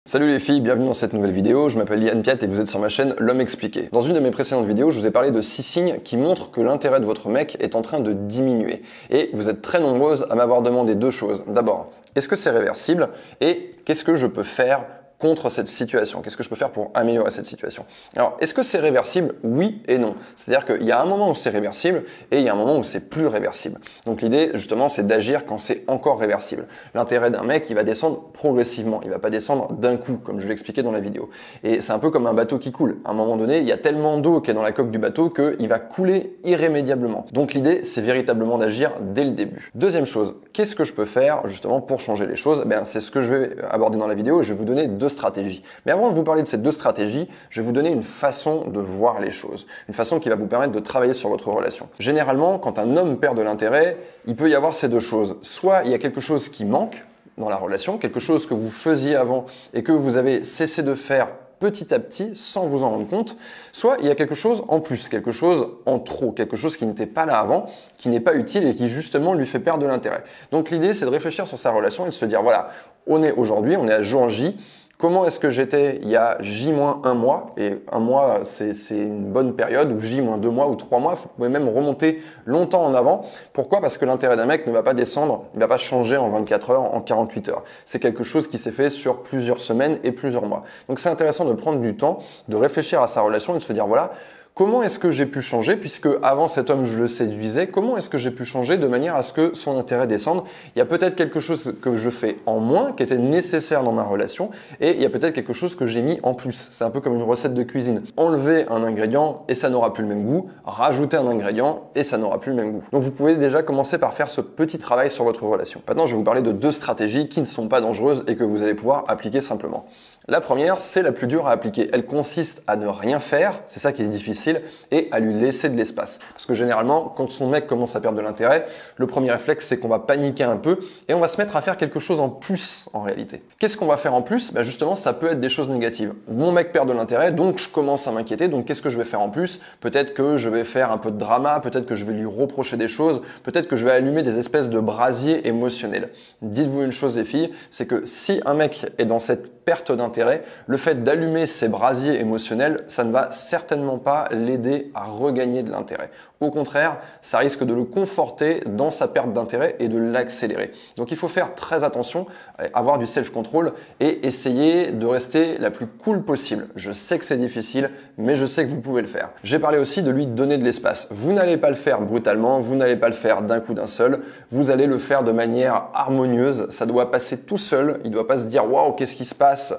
Salut les filles, bienvenue dans cette nouvelle vidéo, je m'appelle Yann Piat et vous êtes sur ma chaîne L'Homme Expliqué. Dans une de mes précédentes vidéos, je vous ai parlé de 6 signes qui montrent que l'intérêt de votre mec est en train de diminuer. Et vous êtes très nombreuses à m'avoir demandé deux choses. D'abord, est-ce que c'est réversible? Et qu'est-ce que je peux faire contre cette situation? Qu'est-ce que je peux faire pour améliorer cette situation? Alors, est-ce que c'est réversible? Oui et non. C'est-à-dire qu'il y a un moment où c'est réversible et il y a un moment où c'est plus réversible. Donc l'idée, justement, c'est d'agir quand c'est encore réversible. L'intérêt d'un mec, il va descendre progressivement. Il va pas descendre d'un coup, comme je l'expliquais dans la vidéo. Et c'est un peu comme un bateau qui coule. À un moment donné, il y a tellement d'eau qui est dans la coque du bateau qu'il va couler irrémédiablement. Donc l'idée, c'est véritablement d'agir dès le début. Deuxième chose, qu'est-ce que je peux faire, justement, pour changer les choses? C'est ce que je vais aborder dans la vidéo. Je vais vous donner deux stratégies. Mais avant de vous parler de ces deux stratégies, je vais vous donner une façon de voir les choses. Une façon qui va vous permettre de travailler sur votre relation. Généralement, quand un homme perd de l'intérêt, il peut y avoir ces deux choses. Soit il y a quelque chose qui manque dans la relation, quelque chose que vous faisiez avant et que vous avez cessé de faire petit à petit sans vous en rendre compte, soit il y a quelque chose en plus, quelque chose en trop, quelque chose qui n'était pas là avant, qui n'est pas utile et qui justement lui fait perdre de l'intérêt. Donc l'idée, c'est de réfléchir sur sa relation et de se dire, voilà, on est aujourd'hui, on est à jour J. Comment est-ce que j'étais il y a J-1 mois? Et un mois, c'est une bonne période, ou J-2 mois ou 3 mois. Vous pouvez même remonter longtemps en avant. Pourquoi? Parce que l'intérêt d'un mec ne va pas descendre, il ne va pas changer en 24 heures, en 48 heures. C'est quelque chose qui s'est fait sur plusieurs semaines et plusieurs mois. Donc c'est intéressant de prendre du temps, de réfléchir à sa relation et de se dire, voilà, comment est-ce que j'ai pu changer, puisque avant cet homme je le séduisais, comment est-ce que j'ai pu changer de manière à ce que son intérêt descende? Il y a peut-être quelque chose que je fais en moins, qui était nécessaire dans ma relation, et il y a peut-être quelque chose que j'ai mis en plus. C'est un peu comme une recette de cuisine. Enlever un ingrédient et ça n'aura plus le même goût, rajouter un ingrédient et ça n'aura plus le même goût. Donc vous pouvez déjà commencer par faire ce petit travail sur votre relation. Maintenant, je vais vous parler de deux stratégies qui ne sont pas dangereuses et que vous allez pouvoir appliquer simplement. La première, c'est la plus dure à appliquer. Elle consiste à ne rien faire, c'est ça qui est difficile, et à lui laisser de l'espace. Parce que généralement, quand son mec commence à perdre de l'intérêt, le premier réflexe, c'est qu'on va paniquer un peu et on va se mettre à faire quelque chose en plus en réalité. Qu'est-ce qu'on va faire en plus? Justement, ça peut être des choses négatives. Mon mec perd de l'intérêt, donc je commence à m'inquiéter, donc qu'est-ce que je vais faire en plus? Peut-être que je vais faire un peu de drama, peut-être que je vais lui reprocher des choses, peut-être que je vais allumer des espèces de brasiers émotionnels. Dites-vous une chose les filles, c'est que si un mec est dans cette perte d'intérêt, le fait d'allumer ces brasiers émotionnels, ça ne va certainement pas l'aider à regagner de l'intérêt. Au contraire, ça risque de le conforter dans sa perte d'intérêt et de l'accélérer. Donc il faut faire très attention, avoir du self-control et essayer de rester la plus cool possible. Je sais que c'est difficile, mais je sais que vous pouvez le faire. J'ai parlé aussi de lui donner de l'espace. Vous n'allez pas le faire brutalement, vous n'allez pas le faire d'un coup d'un seul, vous allez le faire de manière harmonieuse, ça doit passer tout seul, il ne doit pas se dire « Waouh, qu'est-ce qui se passe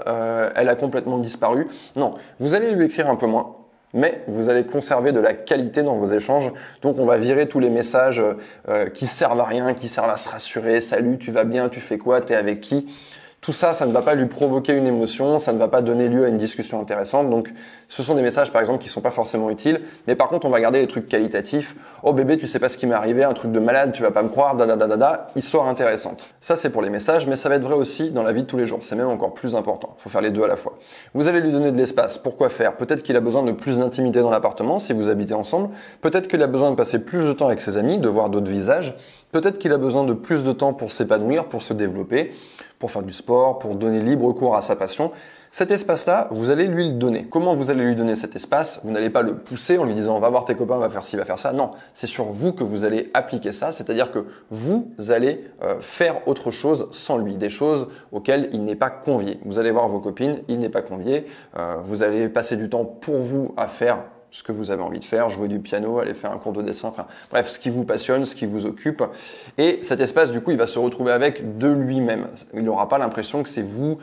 elle a complètement disparu ». Non, vous allez lui écrire un peu moins, mais vous allez conserver de la qualité dans vos échanges. Donc on va virer tous les messages qui servent à rien, qui servent à se rassurer. Salut, tu vas bien, tu fais quoi, t'es avec qui? Tout ça, ça ne va pas lui provoquer une émotion, ça ne va pas donner lieu à une discussion intéressante. Donc, ce sont des messages, par exemple, qui sont pas forcément utiles. Mais par contre, on va garder les trucs qualitatifs. Oh bébé, tu sais pas ce qui m'est arrivé, un truc de malade, tu vas pas me croire, histoire intéressante. Ça, c'est pour les messages, mais ça va être vrai aussi dans la vie de tous les jours. C'est même encore plus important. Il faut faire les deux à la fois. Vous allez lui donner de l'espace. Pourquoi faire? Peut-être qu'il a besoin de plus d'intimité dans l'appartement si vous habitez ensemble. Peut-être qu'il a besoin de passer plus de temps avec ses amis, de voir d'autres visages. Peut-être qu'il a besoin de plus de temps pour s'épanouir, pour se développer, pour faire du sport, pour donner libre cours à sa passion. Cet espace-là, vous allez lui le donner. Comment vous allez lui donner cet espace? Vous n'allez pas le pousser en lui disant « va voir tes copains, va faire ci, va faire ça ». Non, c'est sur vous que vous allez appliquer ça, c'est-à-dire que vous allez faire autre chose sans lui, des choses auxquelles il n'est pas convié. Vous allez voir vos copines, il n'est pas convié, vous allez passer du temps pour vous à faire ce que vous avez envie de faire, jouer du piano, aller faire un cours de dessin, enfin bref, ce qui vous passionne, ce qui vous occupe. Et cet espace, du coup, il va se retrouver avec de lui-même. Il n'aura pas l'impression que c'est vous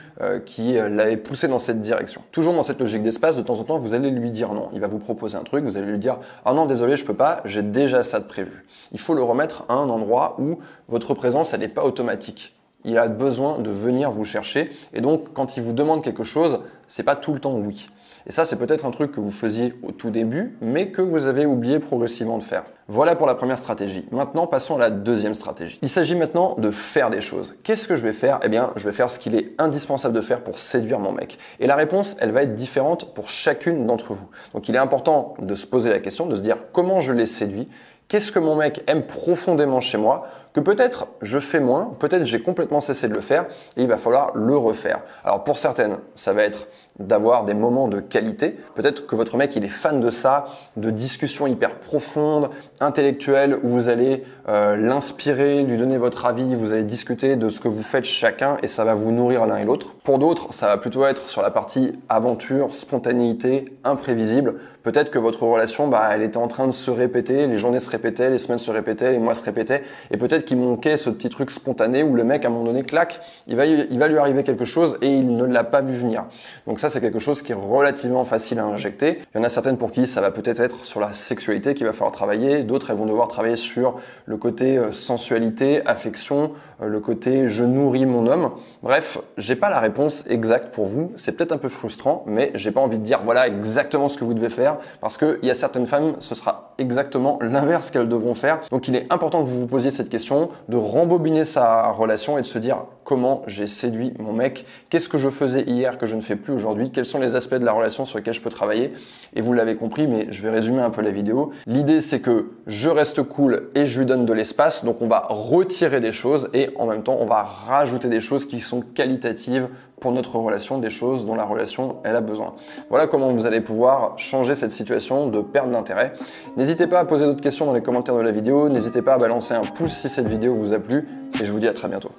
qui l'avez poussé dans cette direction. Toujours dans cette logique d'espace, de temps en temps, vous allez lui dire non. Il va vous proposer un truc, vous allez lui dire « Ah non, désolé, je peux pas, j'ai déjà ça de prévu ». Il faut le remettre à un endroit où votre présence, elle n'est pas automatique. Il a besoin de venir vous chercher. Et donc, quand il vous demande quelque chose, c'est pas tout le temps oui. Et ça, c'est peut-être un truc que vous faisiez au tout début, mais que vous avez oublié progressivement de faire. Voilà pour la première stratégie. Maintenant, passons à la deuxième stratégie. Il s'agit maintenant de faire des choses. Qu'est-ce que je vais faire? Eh bien, je vais faire ce qu'il est indispensable de faire pour séduire mon mec. Et la réponse, elle va être différente pour chacune d'entre vous. Donc, il est important de se poser la question, de se dire comment je l'ai séduit, qu'est-ce que mon mec aime profondément chez moi, que peut-être je fais moins, peut-être j'ai complètement cessé de le faire et il va falloir le refaire. Alors pour certaines, ça va être d'avoir des moments de qualité. Peut-être que votre mec, il est fan de ça, de discussions hyper profondes, intellectuelles, où vous allez l'inspirer, lui donner votre avis, vous allez discuter de ce que vous faites chacun et ça va vous nourrir l'un et l'autre. Pour d'autres, ça va plutôt être sur la partie aventure, spontanéité, imprévisible. Peut-être que votre relation, elle était en train de se répéter, les journées se répétaient, les semaines se répétaient, les mois se répétaient, et peut-être qu'il manquait ce petit truc spontané où le mec, à un moment donné, clac, il va lui arriver quelque chose et il ne l'a pas vu venir. Donc ça, c'est quelque chose qui est relativement facile à injecter. Il y en a certaines pour qui ça va peut-être être sur la sexualité qu'il va falloir travailler, d'autres, elles vont devoir travailler sur le côté sensualité, affection, le côté je nourris mon homme. Bref, j'ai pas la réponse exacte pour vous, c'est peut-être un peu frustrant, mais j'ai pas envie de dire voilà exactement ce que vous devez faire, parce qu'il y a certaines femmes, ce sera exactement l'inverse qu'elles devront faire. Donc il est important que vous vous posiez cette question, de rembobiner sa relation et de se dire comment j'ai séduit mon mec, qu'est-ce que je faisais hier que je ne fais plus aujourd'hui, quels sont les aspects de la relation sur lesquels je peux travailler. Et vous l'avez compris, mais je vais résumer un peu la vidéo. L'idée, c'est que je reste cool et je lui donne de l'espace, donc on va retirer des choses et en même temps, on va rajouter des choses qui sont qualitatives pour notre relation, des choses dont la relation elle a besoin. Voilà comment vous allez pouvoir changer cette situation de perte d'intérêt. N'hésitez pas à poser d'autres questions dans les commentaires de la vidéo, n'hésitez pas à balancer un pouce si cette vidéo vous a plu et je vous dis à très bientôt.